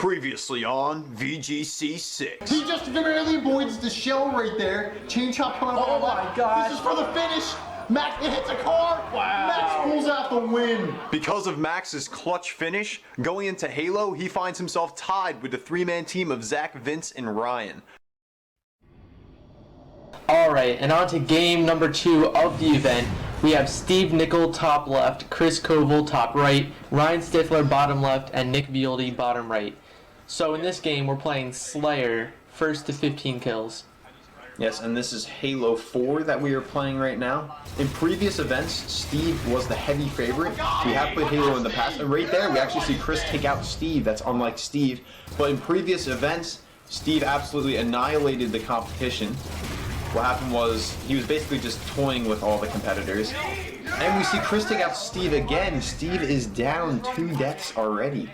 Previously on VGC6. He just barely avoids the shell right there. Chain chop coming up. Oh my God. This is for the finish. Max, it hits a car. Wow. Max pulls out the win. Because of Max's clutch finish, going into Halo, he finds himself tied with the three-man team of Zach, Vince, and Ryan. Alright, and on to game number 2 of the event. We have Steve Nickel top left, Chris Koval top right, Ryan Stifler bottom left, and Nick Violdi bottom right. So in this game, we're playing Slayer, first to 15 kills. Yes, and this is Halo 4 that we are playing right now. In previous events, Steve was the heavy favorite. We have played Halo in the past, and right there we actually see Chris take out Steve. That's unlike Steve. But in previous events, Steve absolutely annihilated the competition. What happened was, he was basically just toying with all the competitors. And we see Chris take out Steve again. Steve is down 2 deaths already.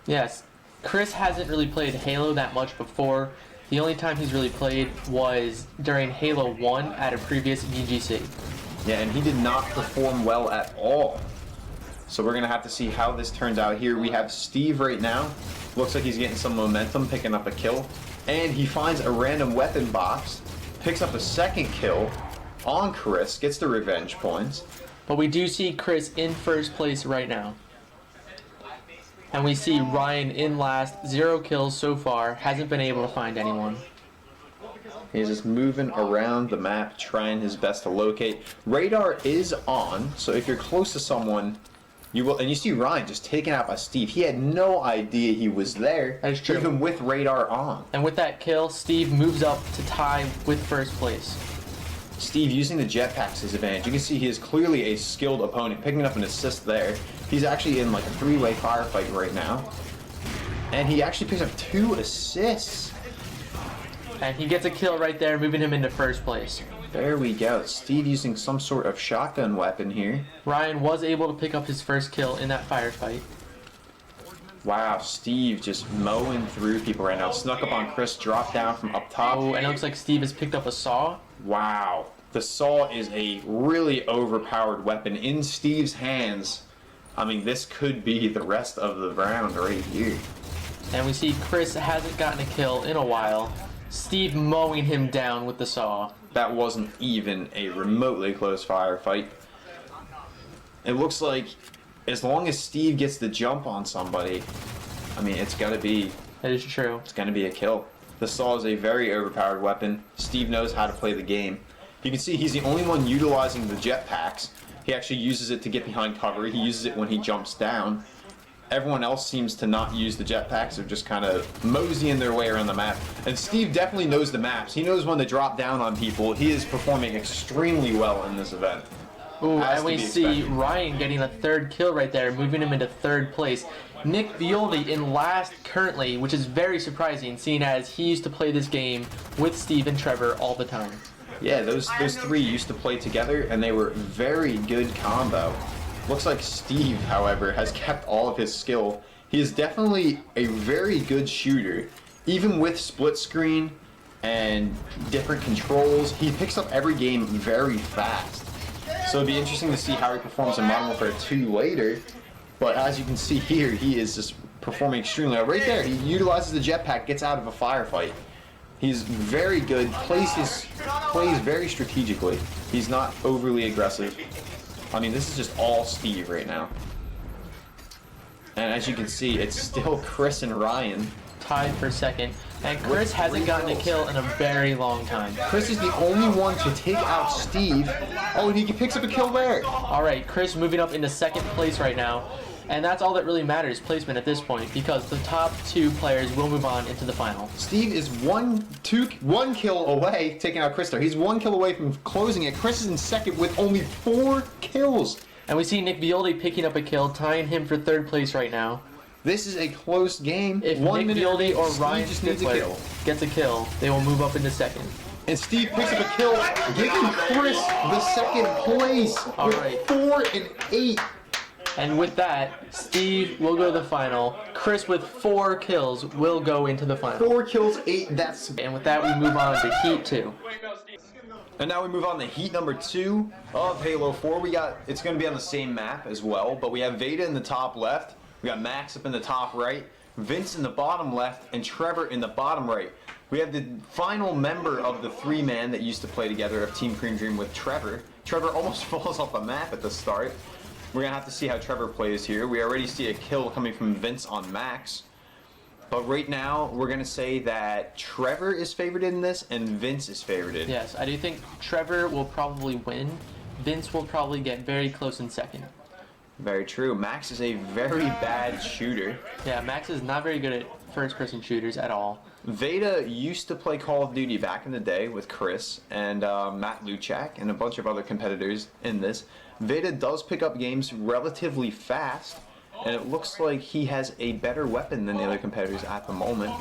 Yes, Chris hasn't really played Halo that much before. The only time he's really played was during Halo 1 at a previous VGC. Yeah, and he did not perform well at all. So we're going to have to see how this turns out here. We have Steve right now. Looks like he's getting some momentum, picking up a kill. And he finds a random weapon box, picks up a second kill on Chris, gets the revenge points. But we do see Chris in first place right now. And we see Ryan in last, 0 kills so far, hasn't been able to find anyone. He's just moving around the map, trying his best to locate. Radar is on, so if you're close to someone, you will. And you see Ryan just taking out by Steve. He had no idea he was there, That is true. even with radar on. And with that kill, Steve moves up to tie with first place. Steve using the jetpacks to his advantage. You can see he is clearly a skilled opponent, picking up an assist there. He's actually in like a 3-way firefight right now. And he actually picks up 2 assists. And he gets a kill right there, moving him into first place. There we go. Steve using some sort of shotgun weapon here. Ryan was able to pick up his first kill in that firefight. Wow, Steve just mowing through people right now. Snuck up on Chris, dropped down from up top. Oh, and it looks like Steve has picked up a saw. Wow. The saw is a really overpowered weapon in Steve's hands. I mean, this could be the rest of the round right here. And we see Chris hasn't gotten a kill in a while. Steve mowing him down with the saw. That wasn't even a remotely close firefight. It looks like as long as Steve gets the jump on somebody, I mean, it's gonna be True. It's gonna be a kill. The saw is a very overpowered weapon. Steve knows how to play the game. You can see he's the only one utilizing the jetpacks. He actually uses it to get behind cover. He uses it when he jumps down. Everyone else seems to not use the jetpacks. They're just kind of moseying their way around the map. And Steve definitely knows the maps. He knows when to drop down on people. He is performing extremely well in this event. Ooh, Has and to we be see expected. Ryan getting a 3rd kill right there, moving him into 3rd place. Nick Violdi in last currently, which is very surprising, seeing as he used to play this game with Steve and Trevor all the time. Yeah, those 3 used to play together, and they were very good combo. Looks like Steve, however, has kept all of his skill. He is definitely a very good shooter. Even with split screen and different controls, he picks up every game very fast. So it'd be interesting to see how he performs in Modern Warfare 2 later. But as you can see here, he is just performing extremely well. Right there, he utilizes the jetpack, gets out of a firefight. He's very good, plays very strategically. He's not overly aggressive. I mean, this is just all Steve right now. And as you can see, it's still Chris and Ryan. Tied for 2nd. And Chris hasn't gotten a kill in a very long time. Chris is the only one to take out Steve. Oh, and he picks up a kill there. Alright, Chris moving up into 2nd place right now. And that's all that really matters, placement at this point, because the top 2 players will move on into the final. Steve is one kill away, taking out Chris there. He's 1 kill away from closing it. Chris is in 2nd with only 4 kills. And we see Nick Violdi picking up a kill, tying him for 3rd place right now. This is a close game. If 1 Nick minute Violdi or Steve Ryan just needs a kill. Stifler gets a kill, they will move up into 2nd. And Steve picks up a kill, giving Chris the 2nd place with Alright. 4 and 8. And with that, Steve will go to the final. Chris with 4 kills will go into the final. 4 kills, 8 deaths. And with that, we move on to Heat 2. And now we move on to heat number 2 of Halo 4. It's going to be on the same map as well, but we have Veda in the top left. We got Max up in the top right. Vince in the bottom left, and Trevor in the bottom right. We have the final member of the three-man that used to play together of Team Cream Dream with Trevor. Trevor almost falls off the map at the start. We're going to have to see how Trevor plays here. We already see a kill coming from Vince on Max. But right now, we're going to say that Trevor is favored in this and Vince is favored. Yes, I do think Trevor will probably win. Vince will probably get very close in second. Very true. Max is a very bad shooter. Yeah, Max is not very good at first-person shooters at all. Veda used to play Call of Duty back in the day with Chris and Matt Luchak and a bunch of other competitors in this. Veda does pick up games relatively fast, and it looks like he has a better weapon than the other competitors at the moment.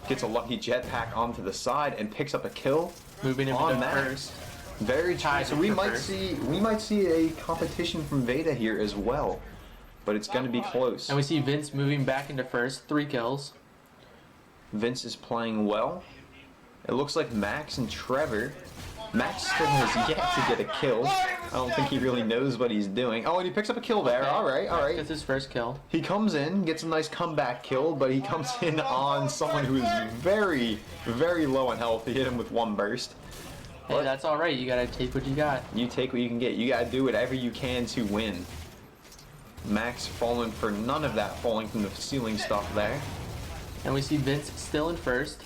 Gets a lucky jetpack onto the side and picks up a kill Moving him on into Max. first. Very true. Tied So for we might first. see a competition from Veda here as well, but it's going to be close. And we see Vince moving back into first, 3 kills. Vince is playing well. It looks like Max and Trevor. Max still has yet to get a kill. I don't think he really knows what he's doing. Oh, and he picks up a kill there. Okay. All right, all right. Gets his first kill. He comes in, gets a nice comeback kill, but he comes in on someone who is very, very low on health. He hit him with 1 burst. Hey, What? that's alright. You gotta take what you got. You take what you can get. You gotta do whatever you can to win. Max falling for none of that falling from the ceiling stuff there. And we see Vince still in first.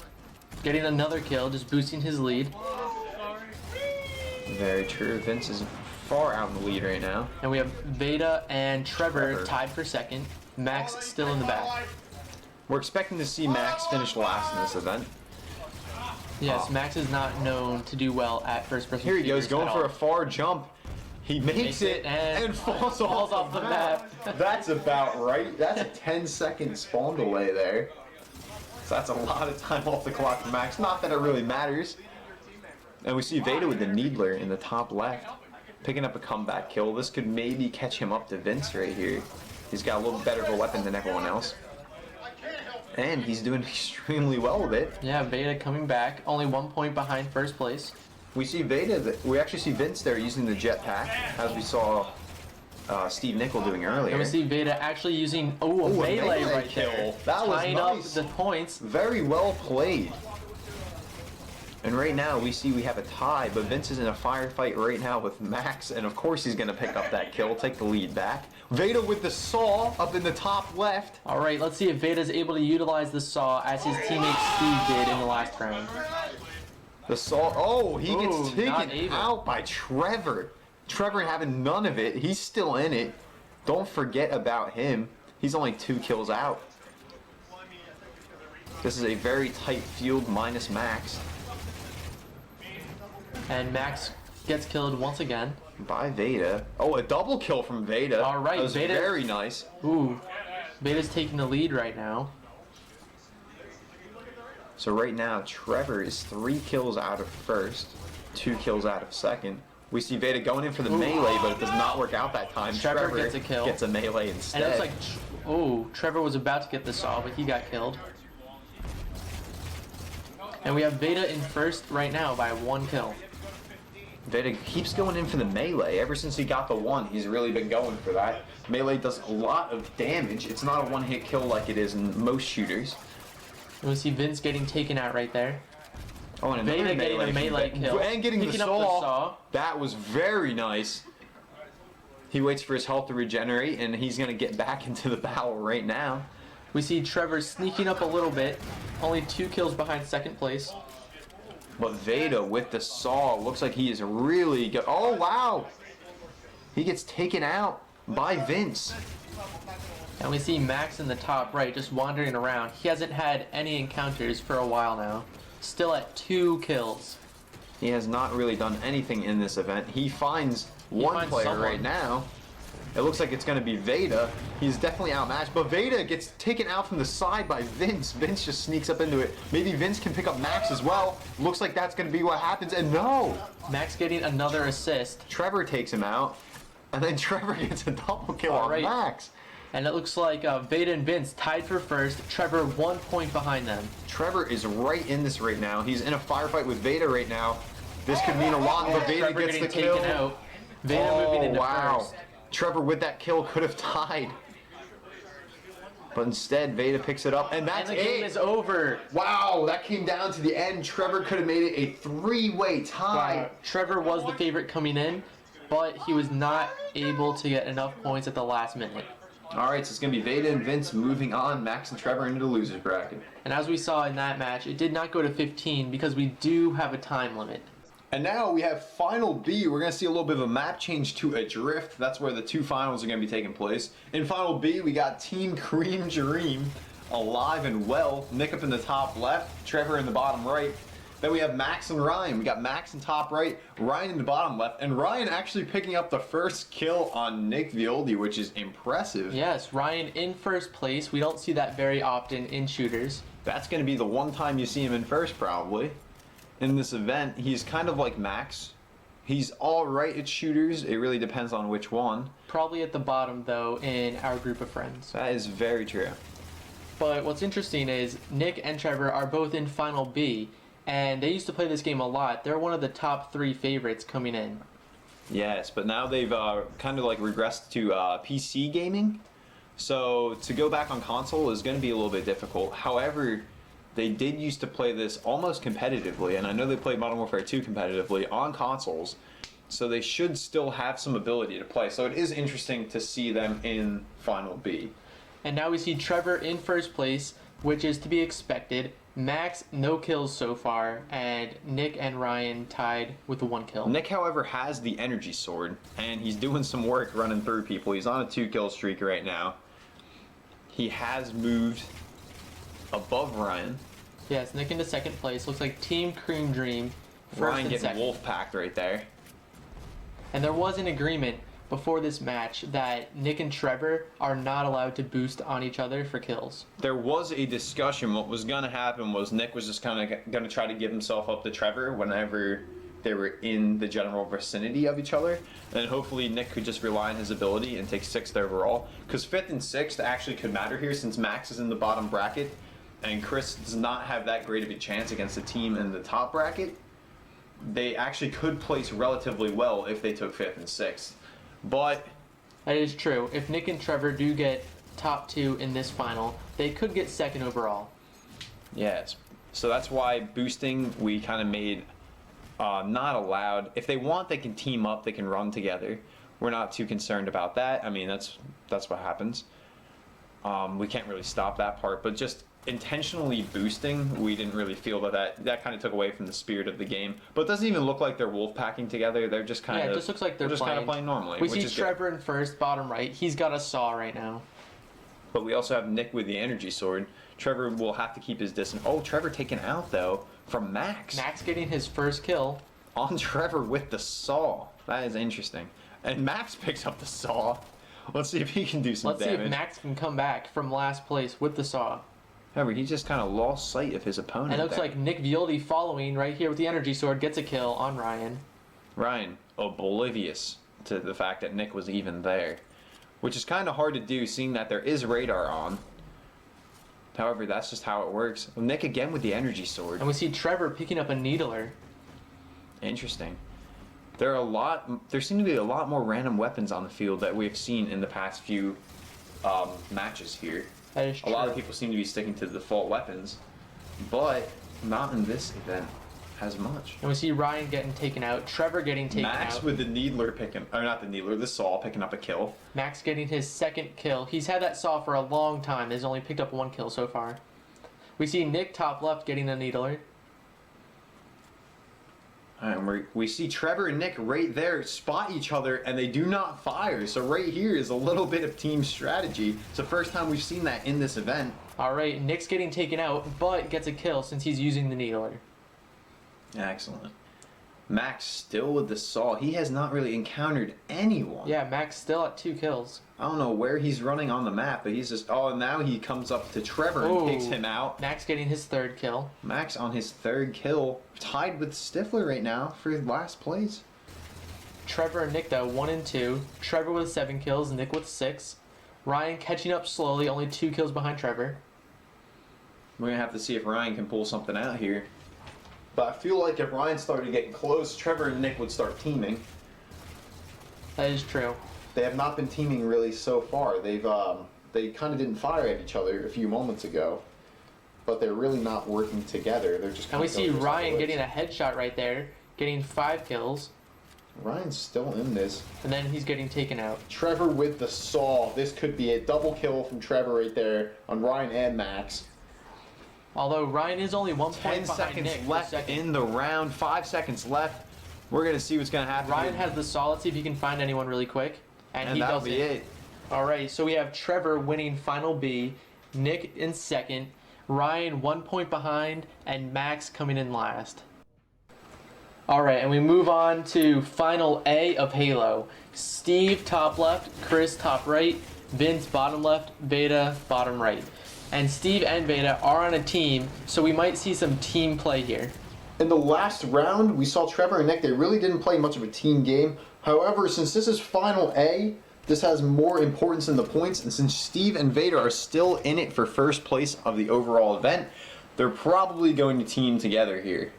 Getting another kill, just boosting his lead. Very true. Vince is far out in the lead right now. And we have Veda and Trevor Trevor. tied for second. Max still in the back. We're expecting to see Max finish last in this event. Yes, Oh. Max is not known to do well at first-person Here he goes, shooters going at for all. a far jump. He makes it and falls off the map. That's about right. That's a 10-second spawn delay there. So that's a lot of time off the clock for Max. Not that it really matters. And we see Veda with the Needler in the top left, picking up a comeback kill. This could maybe catch him up to Vince right here. He's got a little better of a weapon than everyone else. And he's doing extremely well with it. Yeah, Veda coming back, only 1 point behind first place. We see Veda, we actually see Vince there using the jetpack, as we saw Steve Nickel doing earlier. And we see Veda actually using a Ooh, a melee melee right kill. there, That was tying nice. up the points. Very well played. And right now we see we have a tie, but Vince is in a firefight right now with Max, and of course he's going to pick up that kill, take the lead back. Veda with the saw up in the top left. All right, let's see if Veda's able to utilize the saw as his teammate Steve did in the last round. The saw, oh, he Ooh, gets not taken able. out by Trevor. Trevor having none of it. He's still in it. Don't forget about him. He's only 2 kills out. This is a very tight field minus Max. And Max gets killed once again. By Veda. Oh, a double kill from Veda. All right, that was Veda- very nice. Ooh, Veda's taking the lead right now. So right now, Trevor is 3 kills out of first, 2 kills out of second. We see Veda going in for the melee, but it does not work out that time. Trevor gets a kill. Gets a melee And instead. it looks like, oh, Trevor was about to get the saw, but he got killed. And we have Veda in first right now by 1 kill. Veda keeps going in for the melee. Ever since he got the 1, he's really been going for that. Melee does a lot of damage. It's not a one-hit kill like it is in most shooters. And we see Vince getting taken out right there. Oh, and another Veda getting a from melee Veda. kill. And getting the Picking up the saw. saw. That was very nice. He waits for his health to regenerate, and he's going to get back into the battle right now. We see Trevor sneaking up a little bit. Only 2 kills behind second place. But Veda with the saw looks like he is really good. Oh, wow. He gets taken out by Vince. And we see Max in the top right just wandering around. He hasn't had any encounters for a while now. Still at 2 kills. He has not really done anything in this event. He finds one finds player someone. right now. It looks like it's going to be Veda. He's definitely outmatched, but Veda gets taken out from the side by Vince. Vince just sneaks up into it. Maybe Vince can pick up Max as well. Looks like that's going to be what happens, and no! Max getting another assist. Trevor takes him out, and then Trevor gets a double kill on Alright. Max. And it looks like Veda and Vince tied for first. Trevor 1 point behind them. Trevor is right in this right now. He's in a firefight with Veda right now. This could mean a lot, but Veda Trevor gets getting the taken kill. out. Veda moving into wow. first. Trevor with that kill could have tied. But instead, Veda picks it up, and that's And the game it. is over. Wow, that came down to the end. Trevor could have made it a three-way tie. Wow. Trevor was the favorite coming in, but he was not able to get enough points at the last minute. All right, so it's going to be Veda and Vince moving on, Max and Trevor into the losers bracket. And as we saw in that match, it did not go to 15 because we do have a time limit. And now we have Final B. We're going to see a little bit of a map change to Adrift. That's where the two finals are going to be taking place. In Final B, we got Team Cream Dream alive and well. Nick up in the top left, Trevor in the bottom right. Then we have Max and Ryan. We got Max in top right, Ryan in the bottom left, and Ryan actually picking up the first kill on Nick Violdi, which is impressive. Yes, Ryan in first place. We don't see that very often in shooters. That's going to be the one time you see him in first, probably. In this event, he's kind of like Max. He's all right at shooters. It really depends on which one. Probably at the bottom, though, in our group of friends. That is very true. But what's interesting is Nick and Trevor are both in Final B, and they used to play this game a lot. They're one of the top 3 favorites coming in. Yes, but now they've kind of like regressed to PC gaming. So to go back on console is going to be a little bit difficult. However, they did used to play this almost competitively, and I know they played Modern Warfare 2 competitively on consoles. So they should still have some ability to play. So it is interesting to see them in Final B. And now we see Trevor in first place, which is to be expected. Max, no kills so far, and Nick and Ryan tied with 1 kill. Nick, however, has the energy sword, and he's doing some work running through people. He's on a 2-kill streak right now. He has moved above Ryan. Yes, Nick into second place. Looks like Team Cream Dream first Ryan and getting second. wolf packed right there. And there was an agreement before this match that Nick and Trevor are not allowed to boost on each other for kills. There was a discussion. What was going to happen was Nick was just kind of going to try to give himself up to Trevor whenever they were in the general vicinity of each other. And hopefully Nick could just rely on his ability and take 6th overall. Because 5th and 6th actually could matter here since Max is in the bottom bracket. And Chris does not have that great of a chance against the team in the top bracket. They actually could place relatively well if they took 5th and 6th. But That is true. If Nick and Trevor do get top 2 in this final, they could get 2nd overall. yes, so that's why boosting we kind of made not allowed. If they want, they can team up. They can run together. We're not too concerned about that. I mean, that's what happens. We can't really stop that part, but just intentionally boosting, we didn't really feel that kind of took away from the spirit of the game. But it doesn't even look like they're wolf packing together. They're just kind of Yeah, it just looks like they're just kind of playing normally. We which see is good. Trevor in first, bottom right. He's got a saw right now. But we also have Nick with the energy sword. Trevor will have to keep his distance. Oh, Trevor taken out though from Max. Max getting his first kill. On Trevor with the saw. That is interesting. And Max picks up the saw. Let's see if he can do some Let's see damage. if Max can come back from last place with the saw. However, he just kind of lost sight of his opponent. And it looks there. like Nick Violdi following right here with the energy sword gets a kill on Ryan. Ryan, oblivious to the fact that Nick was even there. Which is kind of hard to do, seeing that there is radar on. However, that's just how it works. Nick again with the energy sword. And we see Trevor picking up a needler. Interesting. There seem to be a lot more random weapons on the field that we've seen in the past few matches here. That is true. A lot of people seem to be sticking to the default weapons, but not in this event as much. And we see Ryan getting taken out, Trevor getting taken Max out. with the needler the saw picking up a kill. Max getting his 2nd kill. He's had that saw for a long time. He's only picked up 1 kill so far. We see Nick top left getting a needler. And we see Trevor and Nick right there spot each other, and they do not fire. So right here is a little bit of team strategy. It's the first time we've seen that in this event. Alright, Nick's getting taken out, but gets a kill since he's using the needler. Excellent. Max still with the saw. He has not really encountered anyone. Yeah, Max still at 2 kills. I don't know where he's running on the map, but he's just... Oh, now he comes up to Trevor and Oh. takes him out. Max getting his 3rd kill. Max on his 3rd kill. Tied with Stifler right now for last place. Trevor and Nick though, 1 and 2. Trevor with 7 kills, Nick with 6. Ryan catching up slowly, only 2 kills behind Trevor. We're going to have to see if Ryan can pull something out here. But I feel like if Ryan started getting close, Trevor and Nick would start teaming. That is true. They have not been teaming really so far. They've they kind of didn't fire at each other a few moments ago. But they're really not working together. They're just. And we kinda see going their Ryan separate getting ways. a headshot right there, getting 5 kills, Ryan's still in this. and then he's getting taken out. Trevor with the saw. This could be a double kill from Trevor right there on Ryan and Max. Although Ryan is only 1 10 point behind seconds Nick for left second. in the round. 5 seconds left. We're gonna see what's gonna happen. Ryan has the saw. Let's see if he can find anyone really quick. And he that'll doesn't. be it. Alright, so we have Trevor winning Final B, Nick in second, Ryan 1 point behind, and Max coming in last. Alright, and we move on to Final A of Halo. Steve top left, Chris top right, Vince bottom left, Veda bottom right. And Steve and Veda are on a team, so we might see some team play here. In the last round, we saw Trevor and Nick. They really didn't play much of a team game. However, since this is Final A, this has more importance in the points. And since Steve and Vader are still in it for first place of the overall event, they're probably going to team together here.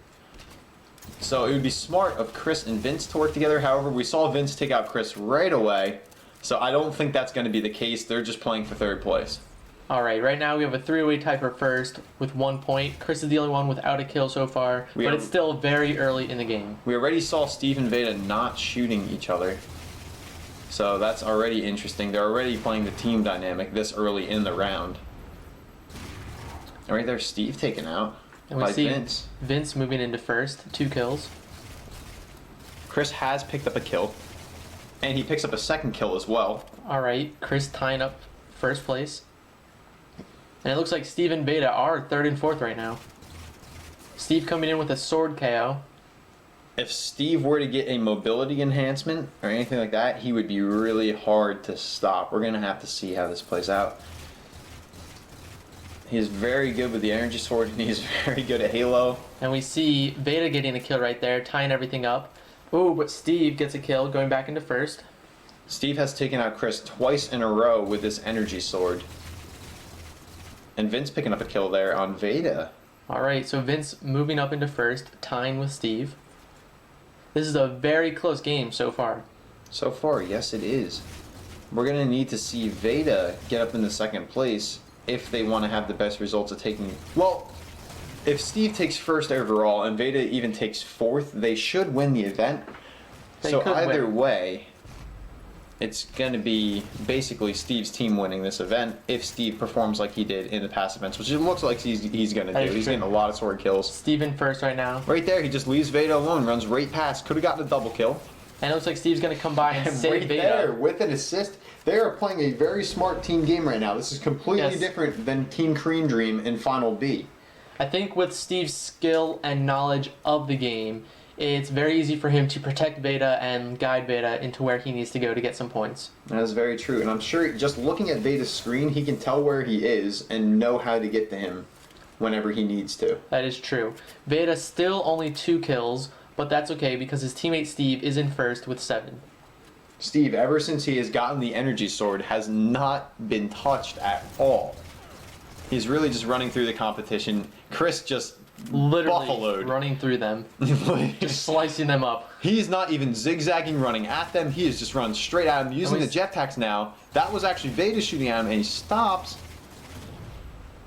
So it would be smart of Chris and Vince to work together. However, we saw Vince take out Chris right away. So I don't think that's going to be the case. They're just playing for third place. Alright, right now we have a 3-way tie for first with 1 point. Chris is the only one without a kill so far, but it's still very early in the game. We already saw Steve and Veda not shooting each other. So that's already interesting. They're already playing the team dynamic this early in the round. Right there's Steve taken out And we by see Vince. Vince moving into first, 2 kills. Chris has picked up a kill. And he picks up a second kill as well. Alright, Chris tying up first place. And it looks like Steve and Beta are third and fourth right now. Steve coming in with a sword KO. If Steve were to get a mobility enhancement or anything like that, he would be really hard to stop. We're going to have to see how this plays out. He's very good with the energy sword and he's very good at Halo. And we see Beta getting a kill right there, tying everything up. Ooh, but Steve gets a kill, going back into first. Steve has taken out Chris twice in a row with this energy sword. And Vince picking up a kill there on Veda. Alright, so Vince moving up into first, tying with Steve. This is a very close game so far. So far, yes it is. We're going to need to see Veda get up in the second place if they want to have the best results of taking... Well, if Steve takes first overall and Veda even takes fourth, they should win the event. They So could either win. way, it's going to be basically Steve's team winning this event if Steve performs like he did in the past events, which it looks like he's going to That do. is He's true. getting a lot of sword kills. Steve in first right now. Right there, he just leaves Veda alone, runs right past. Could have gotten a double kill. And it looks like Steve's going to come by and And save right Veda. there, with an assist, they are playing a very smart team game right now. This is completely Yes. different than Team Cream Dream in Final B. I think with Steve's skill and knowledge of the game, it's very easy for him to protect Veda and guide Veda into where he needs to go to get some points. That is very true, and I'm sure just looking at Veda's screen, he can tell where he is and know how to get to him whenever he needs to. That is true. Veda still only 2 kills, but that's okay because his teammate Steve is in first with 7. Steve, ever since he has gotten the energy sword, has not been touched at all. He's really just running through the competition. Chris just Literally buffaloed. running through them, just slicing them up. He's not even zigzagging running at them. He is just running straight at them using the jetpacks now. That was actually Veda shooting at him, and he stops.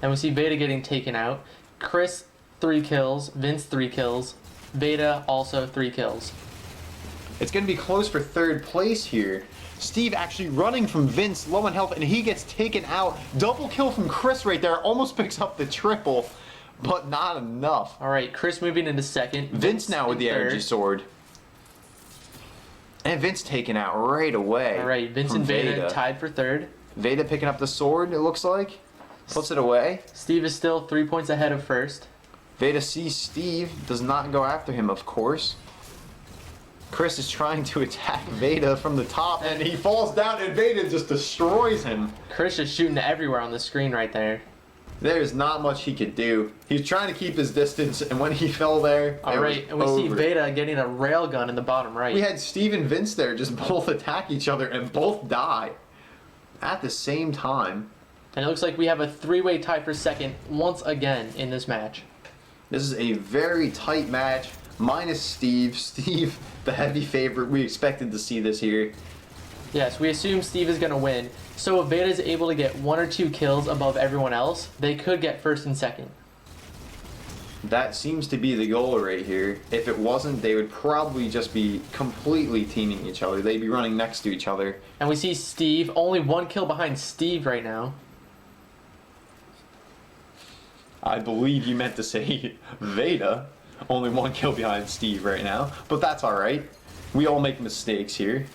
And we see Veda getting taken out. Chris 3 kills, Vince 3 kills, Veda also 3 kills. It's going to be close for third place here. Steve actually running from Vince, low on health, and he gets taken out. Double kill from Chris right there. Almost picks up the triple, but not enough. Alright, Chris moving into second. Vince now with in the energy third. sword. And Vince taken out right away. Alright, Vince from and Veda tied for third. Veda picking up the sword, it looks like. Puts it away. Steve is still 3 points ahead of first. Veda sees Steve, does not go after him, of course. Chris is trying to attack Veda from the top, and he falls down, and Veda just destroys him. Chris is shooting everywhere on the screen right there. There's not much he could do. He was trying to keep his distance, and when he fell there, it Alright, and we was see over. Veda getting a railgun in the bottom right. We had Steve and Vince there just both attack each other and both die at the same time. And it looks like we have a 3-way tie for second once again in this match. This is a very tight match, minus Steve. Steve, the heavy favorite. We expected to see this here. Yes, we assume Steve is going to win. So if Veda is able to get 1 or 2 kills above everyone else, they could get first and second. That seems to be the goal right here. If it wasn't, they would probably just be completely teaming each other. They'd be running next to each other. And we see Steve, only 1 kill behind Steve right now. I believe you meant to say Veda. Only 1 kill behind Steve right now. But that's alright. We all make mistakes here.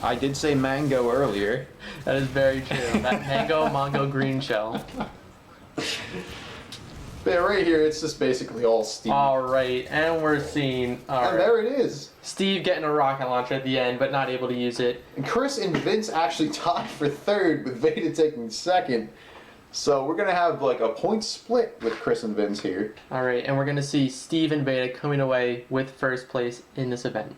I did say mango earlier. That is very true. That mango green shell. Yeah, right here, it's just basically all Steve. Alright, and we're seeing And there it is. Steve getting a rocket launcher at the end, but not able to use it. And Chris and Vince actually tied for 3rd, with Veda taking 2nd. So we're going to have like a point split with Chris and Vince here. Alright, and we're going to see Steve and Veda coming away with first place in this event.